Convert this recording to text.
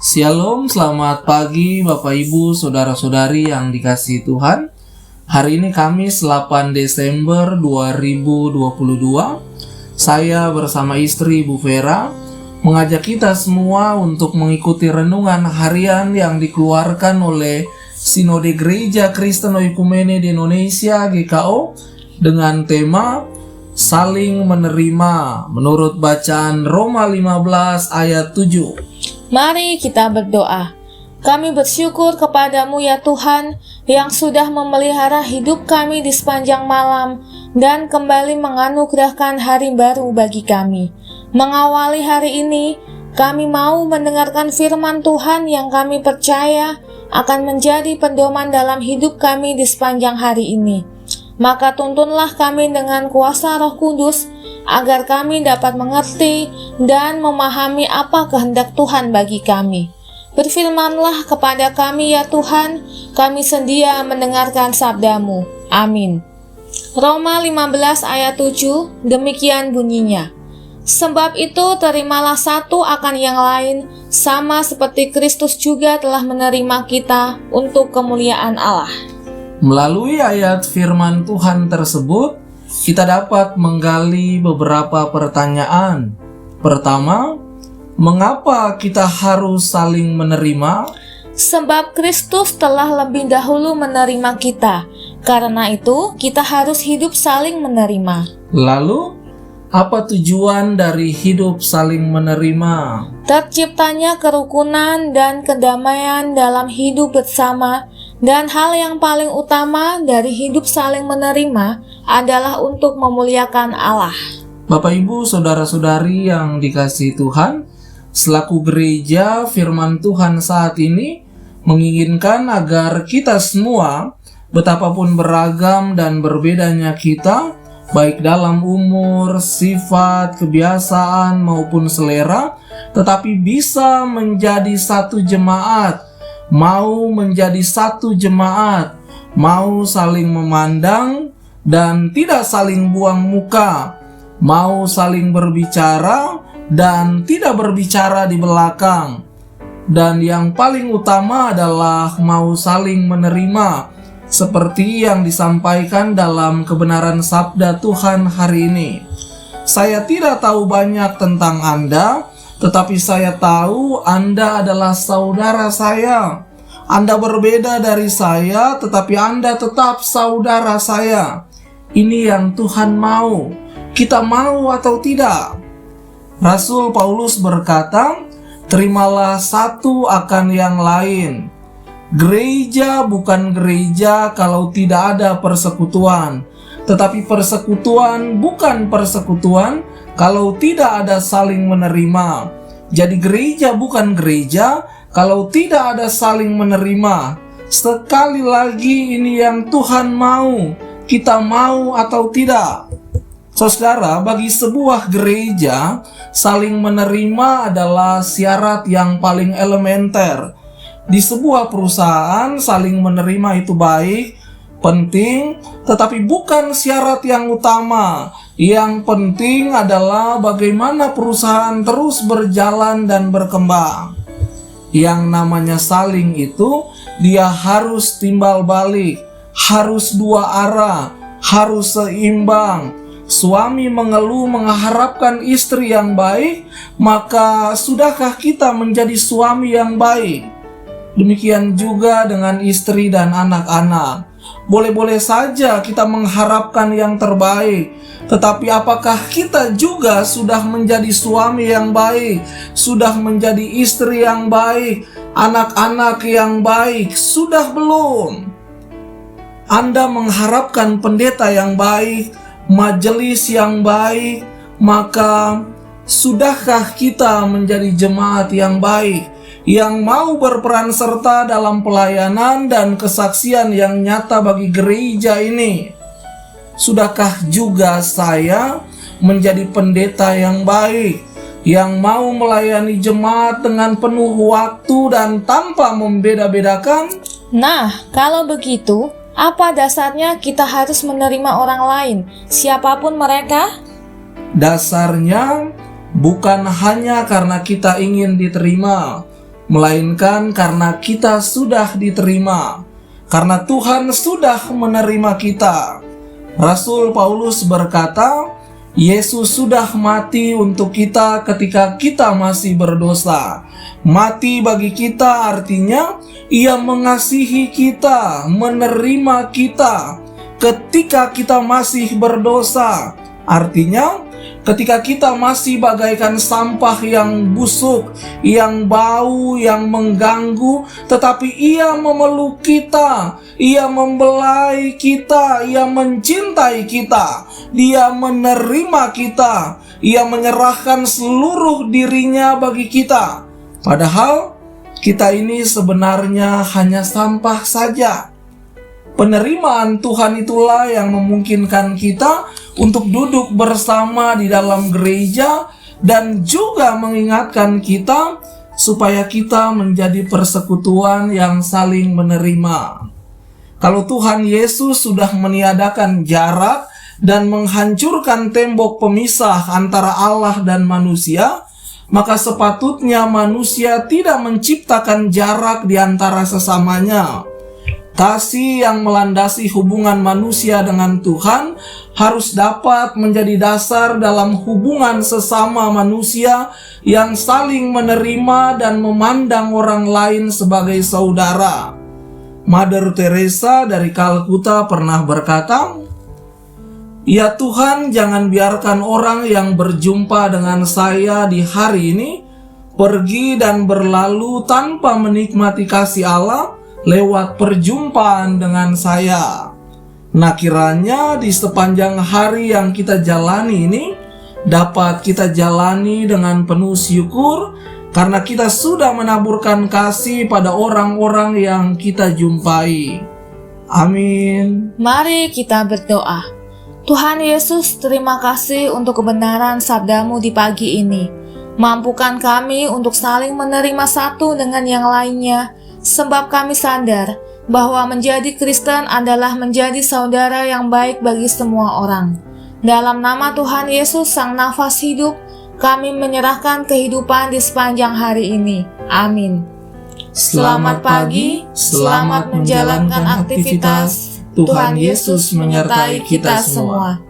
Shalom, selamat pagi Bapak Ibu, Saudara-saudari yang dikasihi Tuhan. Hari ini Kamis 8 Desember 2022. Saya bersama istri Bu Vera mengajak kita semua untuk mengikuti renungan harian yang dikeluarkan oleh Sinode Gereja Kristen Oikumene di Indonesia GKO dengan tema Saling Menerima menurut bacaan Roma 15 ayat 7. Mari kita berdoa. Kami bersyukur kepadamu ya Tuhan yang sudah memelihara hidup kami di sepanjang malam dan kembali menganugerahkan hari baru bagi kami. Mengawali hari ini, kami mau mendengarkan firman Tuhan yang kami percaya akan menjadi pedoman dalam hidup kami di sepanjang hari ini. Maka tuntunlah kami dengan kuasa Roh Kudus agar kami dapat mengerti dan memahami apa kehendak Tuhan bagi kami. Berfirmanlah kepada kami ya Tuhan, kami sedia mendengarkan sabdamu. Amin. Roma 15 ayat 7, demikian bunyinya. Sebab itu terimalah satu akan yang lain, sama seperti Kristus juga telah menerima kita untuk kemuliaan Allah. Melalui ayat firman Tuhan tersebut, kita dapat menggali beberapa pertanyaan. Pertama, mengapa kita harus saling menerima? Sebab Kristus telah lebih dahulu menerima kita. Karena itu, kita harus hidup saling menerima. Lalu, apa tujuan dari hidup saling menerima? Terciptanya kerukunan dan kedamaian dalam hidup bersama. Dan hal yang paling utama dari hidup saling menerima adalah untuk memuliakan Allah. Bapak Ibu, Saudara-saudari yang dikasihi Tuhan, selaku gereja firman Tuhan saat ini menginginkan agar kita semua, betapapun beragam dan berbedanya kita, baik dalam umur, sifat, kebiasaan maupun selera, tetapi bisa menjadi satu jemaat, mau menjadi satu jemaat, mau saling memandang dan tidak saling buang muka, mau saling berbicara dan tidak berbicara di belakang, dan yang paling utama adalah mau saling menerima, seperti yang disampaikan dalam kebenaran sabda Tuhan hari ini. Saya tidak tahu banyak tentang Anda, tetapi saya tahu Anda adalah saudara saya. Anda berbeda dari saya, tetapi Anda tetap saudara saya. Ini yang Tuhan mau. Kita mau atau tidak? Rasul Paulus berkata, terimalah satu akan yang lain. Gereja bukan gereja kalau tidak ada persekutuan. Tetapi persekutuan bukan persekutuan kalau tidak ada saling menerima. Jadi gereja bukan gereja kalau tidak ada saling menerima. Sekali lagi ini yang Tuhan mau. Kita mau atau tidak? Saudara, bagi sebuah gereja, saling menerima adalah syarat yang paling elementer. Di sebuah perusahaan, saling menerima itu baik, penting, tetapi bukan syarat yang utama. Yang penting adalah bagaimana perusahaan terus berjalan dan berkembang. Yang namanya saling itu, dia harus timbal balik, harus dua arah, harus seimbang. Suami mengeluh mengharapkan istri yang baik, maka sudahkah kita menjadi suami yang baik? Demikian juga dengan istri dan anak-anak. Boleh-boleh saja kita mengharapkan yang terbaik, tetapi apakah kita juga sudah menjadi suami yang baik, sudah menjadi istri yang baik, anak-anak yang baik, sudah belum? Anda mengharapkan pendeta yang baik, majelis yang baik, maka sudahkah kita menjadi jemaat yang baik, yang mau berperan serta dalam pelayanan dan kesaksian yang nyata bagi gereja ini? Sudahkah juga saya menjadi pendeta yang baik, yang mau melayani jemaat dengan penuh waktu dan tanpa membeda-bedakan? Nah, kalau begitu, apa dasarnya kita harus menerima orang lain, siapapun mereka? Dasarnya bukan hanya karena kita ingin diterima, melainkan karena kita sudah diterima, karena Tuhan sudah menerima kita. Rasul Paulus berkata, Yesus sudah mati untuk kita ketika kita masih berdosa. Mati bagi kita artinya Ia mengasihi kita, menerima kita ketika kita masih berdosa. Artinya ketika kita masih bagaikan sampah yang busuk, yang bau, yang mengganggu, tetapi Ia memeluk kita, Ia membelai kita, Ia mencintai kita, Dia menerima kita, Ia menyerahkan seluruh dirinya bagi kita. Padahal kita ini sebenarnya hanya sampah saja. Penerimaan Tuhan itulah yang memungkinkan kita untuk duduk bersama di dalam gereja dan juga mengingatkan kita supaya kita menjadi persekutuan yang saling menerima. Kalau Tuhan Yesus sudah meniadakan jarak dan menghancurkan tembok pemisah antara Allah dan manusia, maka sepatutnya manusia tidak menciptakan jarak di antara sesamanya. Kasih yang melandasi hubungan manusia dengan Tuhan harus dapat menjadi dasar dalam hubungan sesama manusia yang saling menerima dan memandang orang lain sebagai saudara. Mother Teresa dari Kalkuta pernah berkata, "Ya Tuhan, jangan biarkan orang yang berjumpa dengan saya di hari ini pergi dan berlalu tanpa menikmati kasih Allah lewat perjumpaan dengan saya. Nah, kiranya di sepanjang hari yang kita jalani ini dapat kita jalani dengan penuh syukur karena kita sudah menaburkan kasih pada orang-orang yang kita jumpai. Amin." Mari kita berdoa. Tuhan Yesus, terima kasih untuk kebenaran sabda-Mu di pagi ini. Mampukan kami untuk saling menerima satu dengan yang lainnya, sebab kami sadar bahwa menjadi Kristen adalah menjadi saudara yang baik bagi semua orang. Dalam nama Tuhan Yesus, Sang Nafas Hidup, kami menyerahkan kehidupan di sepanjang hari ini. Amin. Selamat pagi, selamat menjalankan aktivitas. Tuhan Yesus menyertai kita semua.